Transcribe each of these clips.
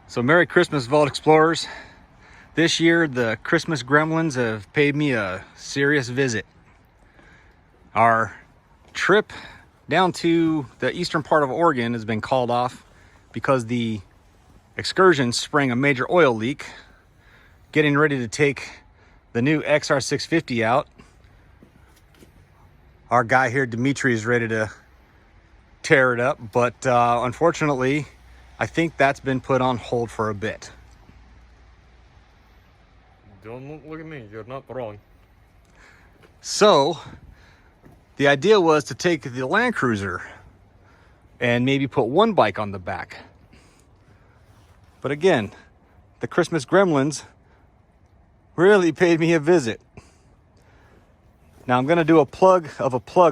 So Merry Christmas, Vault Explorers. This year, the Christmas gremlins have paid me a serious visit. Our trip down to the eastern part of Oregon has been called off because the excursion sprang a major oil leak. Getting ready to take the new XR650 out. Our guy here, Dimitri, is ready to tear it up, but unfortunately, I think that's been put on hold for a bit. Don't look at me, you're not wrong. So, the idea was to take the Land Cruiser and maybe put one bike on the back. But again, the Christmas gremlins really paid me a visit. Now I'm gonna do a plug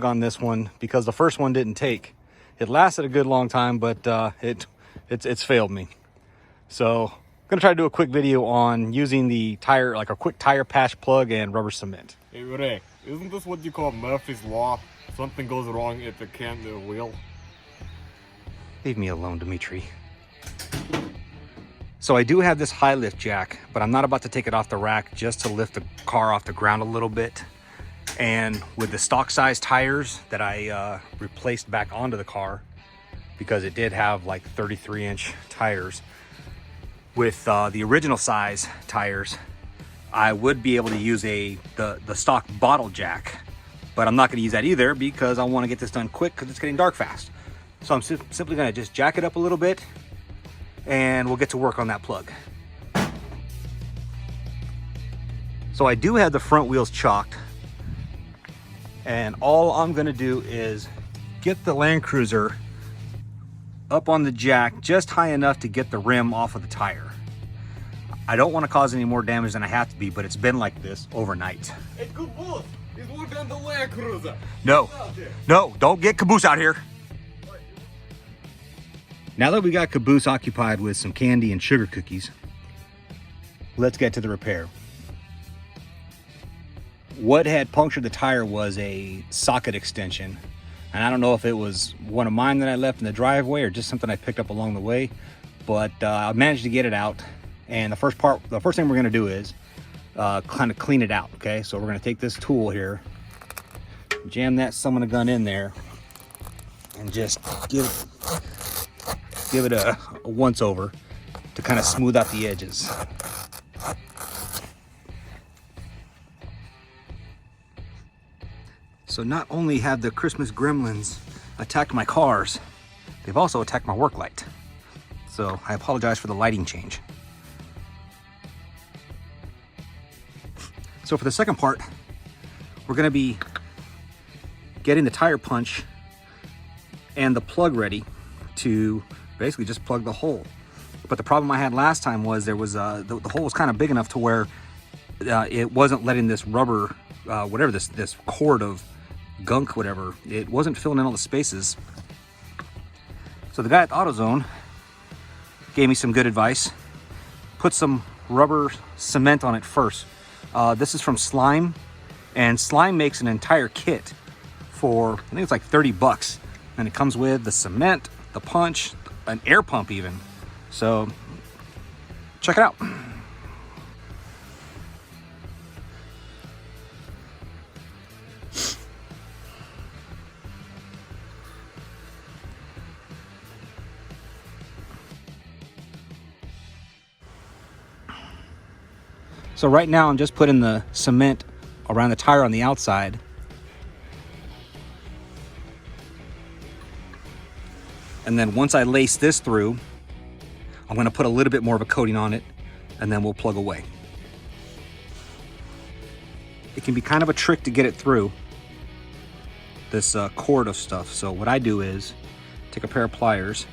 on this one because the first one didn't take. It lasted a good long time, but it's failed me. So I'm gonna try to do a quick video on using the tire, like a quick tire patch plug and rubber cement. Hey Ray, isn't this what you call Murphy's Law? Something goes wrong at the wheel? Leave me alone, Dimitri. So I do have this high lift jack, but I'm not about to take it off the rack, just to lift the car off the ground a little bit. And with the stock size tires that I replaced back onto the car, because it did have like 33-inch tires, with the original size tires, I would be able to use the stock bottle jack, but I'm not going to use that either because I want to get this done quick because it's getting dark fast. So I'm simply going to just jack it up a little bit and we'll get to work on that plug. So I do have the front wheels chalked, and all I'm going to do is get the Land Cruiser up on the jack just high enough to get the rim off of the tire. I don't want to cause any more damage than I have to be, but it's been like this overnight. Hey, Caboose! He's working on the Land Cruiser! No, don't get Caboose out here. Now that we got Caboose occupied with some candy and sugar cookies, let's get to the repair. What had punctured the tire was a socket extension. And I don't know if it was one of mine that I left in the driveway or just something I picked up along the way, but I managed to get it out. And the first thing we're gonna do is kind of clean it out, okay? So we're gonna take this tool here, jam that son of a gun in there, and just give it a once over to kind of smooth out the edges. So not only have the Christmas gremlins attacked my cars, they've also attacked my work light. So I apologize for the lighting change. So for the second part, we're gonna be getting the tire punch and the plug ready to basically just plug the hole. But the problem I had last time was there was the hole was kind of big enough to where it wasn't letting this rubber, whatever this cord of gunk, whatever, it wasn't filling in all the spaces. So the guy at AutoZone gave me some good advice. Put some rubber cement on it first. This is from Slime, and Slime makes an entire kit for, I think it's like 30 bucks. And it comes with the cement, the punch, an air pump even. So check it out. So right now I'm just putting the cement around the tire on the outside. And then once I lace this through, I'm gonna put a little bit more of a coating on it, and then we'll plug away. It can be kind of a trick to get it through this cord of stuff. So what I do is take a pair of pliers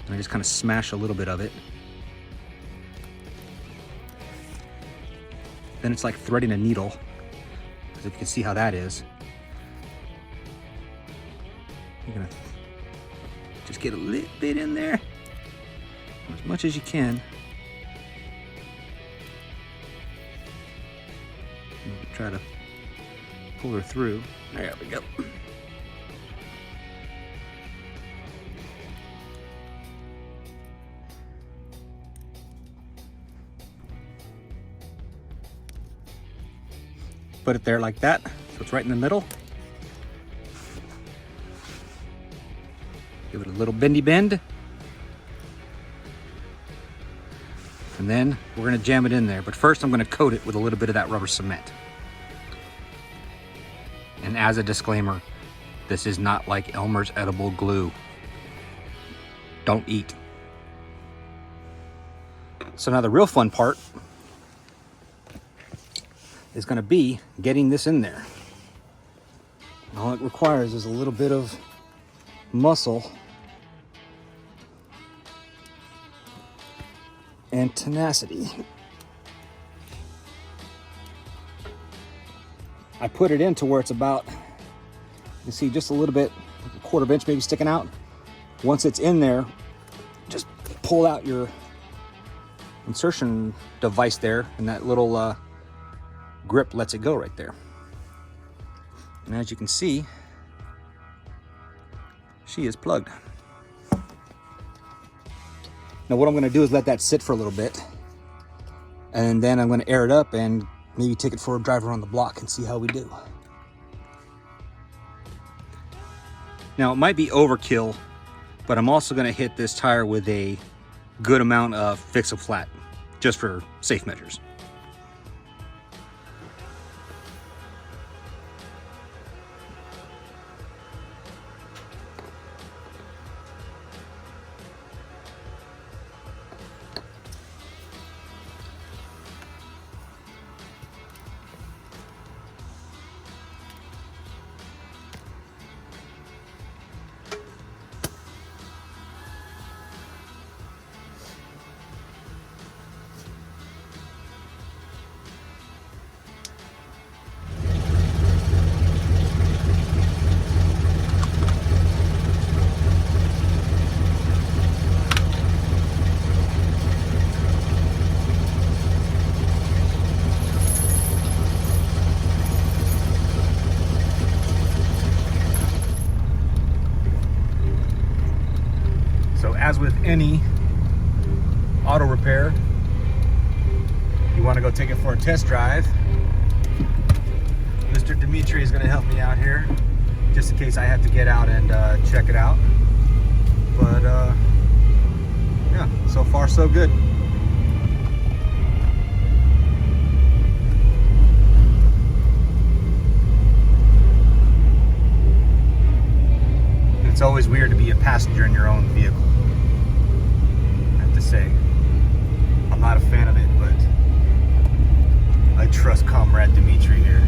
and I just kind of smash a little bit of it. Then it's like threading a needle, as if you can see how that is. You're gonna just get a little bit in there, as much as you can. Try to pull her through. There we go. Put it there like that, so it's right in the middle. Give it a little bendy bend. And then we're gonna jam it in there. But first I'm gonna coat it with a little bit of that rubber cement. And as a disclaimer, this is not like Elmer's edible glue. Don't eat. So now the real fun part is gonna be getting this in there. And all it requires is a little bit of muscle and tenacity. I put it into where it's about, you see just a little bit, a quarter of an inch maybe sticking out. Once it's in there, just pull out your insertion device there, and that little grip lets it go right there. And as you can see, she is plugged. Now what I'm gonna do is let that sit for a little bit, and then I'm gonna air it up and maybe take it for a drive around the block and see how we do. Now it might be overkill, but I'm also gonna hit this tire with a good amount of Fix-A-Flat, just for safe measures. So as with any auto repair, you want to go take it for a test drive. Mr. Dimitri is going to help me out here, just in case I have to get out and check it out. But yeah, so far so good. It's always weird to be a passenger in your own vehicle. I have to say, I'm not a fan of it, but I trust Comrade Dimitri here.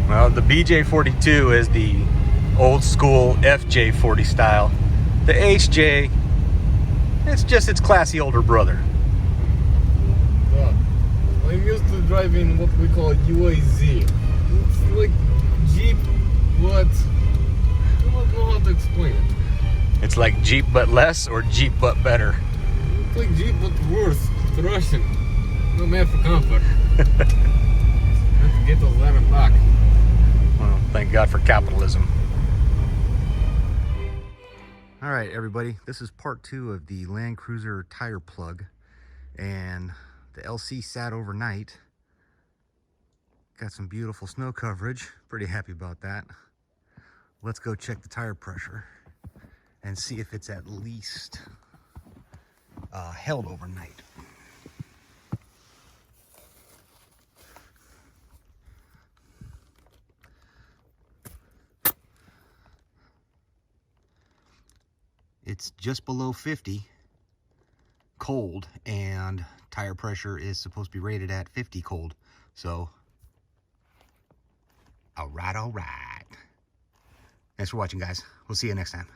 Well, the BJ42 is the old school FJ40 style. The HJ, it's just its classy older brother. Yeah. I'm used to driving what we call UAZ. It's like Jeep, but I don't know how to explain it. It's like Jeep but less, or Jeep but better? It's like Jeep but worse. It's Russian. No man for comfort. Get those lemon back. Well, thank God for capitalism. All right, everybody, this is part 2 of the Land Cruiser tire plug, and the LC sat overnight. Got some beautiful snow coverage. Pretty happy about that. Let's go check the tire pressure and see if it's at least held overnight. It's just below 50 cold, and tire pressure is supposed to be rated at 50 cold. So, all right. Thanks for watching, guys. We'll see you next time.